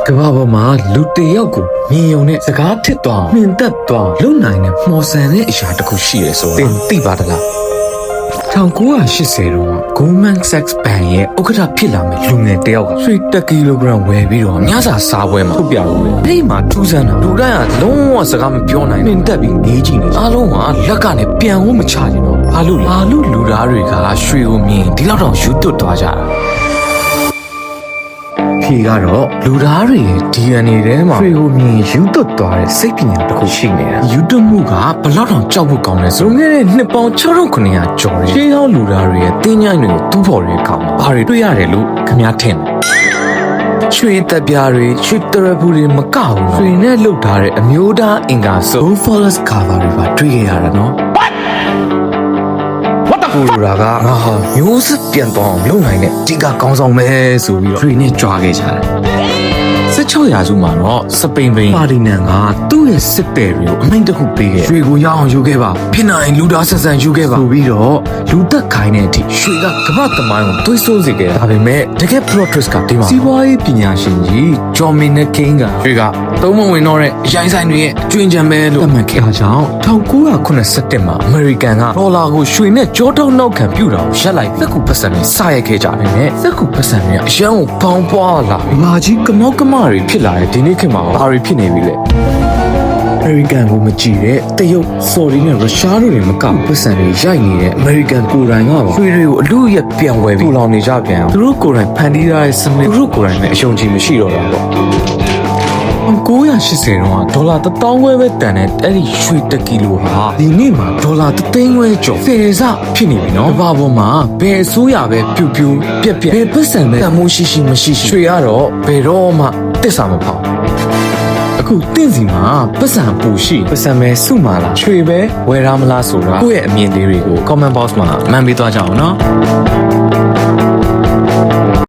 ကဘာပေါ်မှာလူတယောက်ကိုမြင်ုံနဲ့စကားထစ်သွားမြင်တတ်သွားလုံနိုင်တဲ့မော်ဆန်တဲ့အရာတစ်ခုရှိရဲဆိုတာသင်သိပါတလား1980တုန်းက Goldman Sachs ဘဏ်ရဲ့ဥက္ကဋ္ဌဖြစ်လာမဲ့လူငယ်တယောက်ကရွှေ1 ကီလိုဂရမ်ဝယ်ပြီးတော့ညစာစားပွဲမှာထုတ်ပြလို့အဲ့ဒီမှာထူးဆန်းတာလူတိုင်းကလုံးဝစကားမပြောနိုင်ဘူးတက်ပြီးနေကြည့်နေအားလုံးကလက်ကနေပြန်ဝမချကြတော့ဘာလို့လူသားတွေကရွှေကိုမြင်ဒီလောက်တော့ယူတွတ်သွားကြတာဖြေကတော့လူသားတွေရဲ့ DNA ထဲမှာရွှေကိုမြင်ယူတွတ်သွားတဲ့စိတ်ပညာတစ်ခုရှိနေတာယူတွတ်မှုကဘလောက်တောင်ကြောက်ဖို့ကောင်းလဲဆိုငယ်တဲ့နှစ်ပေါင်း6900ကျော်တယ်ရှေးဟောင်းလူသားတွေရဲ့တင်းញိုင်းတွေကိုတူးဖော်တဲ့အခါမှာဘာတွေတွေ့ရတယ်လို့ခင်ဗျားထင်လဲရွှေတက်ပြားတွေရွှေတရပူတွေမကောက်ဘူးရွှေနဲ့လှုပ်ထားတဲ့အမျိုးသားအင်္ဂါစု Goldfallers cover တွေပါတွေ့ရတာနော်ပူရာကငါဟာမျိုးစစ်ပြန်သွားအောင်လုပ်နိုင်တဲ့ဒီကကောင်းဆောင်ပဲဆိုပြီးတော့ရွှေနဲ့ကြွားခဲ့ကြတယ်16ရာစုမှာတော့စပိန်ဘိန်းပါဒီနန်ကသူ့ရဲ့စစ်ပဲတွေကိုအမိန့်တစ်ခုပေးခဲ့ရွှေကိုရအောင်ယူခဲ့ပါဖြစ်နိုင်လူသားဆက်ဆံယူခဲ့ပါဆိုပြီးတော့လူသက်ခိုင်းတဲ့အထိရွှေကကမ္ဘာသမိုင်းကိုတွေးဆိုးစေခဲ့တာဒါပေမဲ့တကယ် plot twist ကဒီမှာစီးပွားရေးပညာရှင်ကြီးဂျော်မင်နကင်းကရွှေကသုံးမဝင်တော့တဲ့အရိုင်းဆိုင်တွေရဲ့ကျွင်းကြံပဲလို့သတ်မှတ်ခဲ့တာကြောင့်1987မှာအမေရိကန်ကဒေါ်လာကိုရွှေနဲ့ကြောတောက်နောက်ခံပြူတာကိုရပ်လိုက်ပြီးစက်ကူပတ်စံတွေစရိုက်ခဲ့ကြတယ်နဲ့စက်ကူပတ်စံတွေကအရန်ကိုပေါင်းပွားလာပြီးမာကြီးကမောက်ကမတွေဖြစ်လာတဲ့ဒီနေ့ခေတ်မှာဘာတွေဖြစ်နေပြီလဲအမေရိကန်ကိုမကြည့်တဲ့တရုတ်ဆော်ဒီနဲ့ရုရှားတို့တွေမကပတ်စံတွေရိုက်နေတဲ့အမေရိကန်ကိုယ်တိုင်ကပါရွှေတွေကိုအလို့ရပြန်ဝယ်ပြီးထူလောင်နေကြပြန်အောင်သူတို့ကိုယ်တိုင်ဖန်တီးထားတဲ့စနစ်သူတို့ကိုယ်တိုင်နဲ့အယုံကြည်မရှိတော့တာပေါ့1980တုန်းကဒေါ်လာ1000 ပဲတန်တဲ့အဲ့ဒီရွှေ1 ကီလိုဟာဒီနေ့မှာဒေါ်လာ300ကျော်10ဆဖြစ်နေပြီနော်။ဘာပေါ်မှာဘယ်အစိုးရပဲပြူပြူပြက်ပြက်ဘယ်ပတ်စံပဲတန်မိုးရှိမရှိရွှေကတော့ဘယ်တော့မှတစ္ဆာမဖောက်အခုတင့်စီမှာပတ်စံပူရှိပတ်စံပဲစုမာလားရွှေပဲဝယ်ရမလားဆိုတာကိုယ့်ရဲ့အမြင်လေးတွေကို comment box မှာမှန်ပေးသွားကြအောင်နော်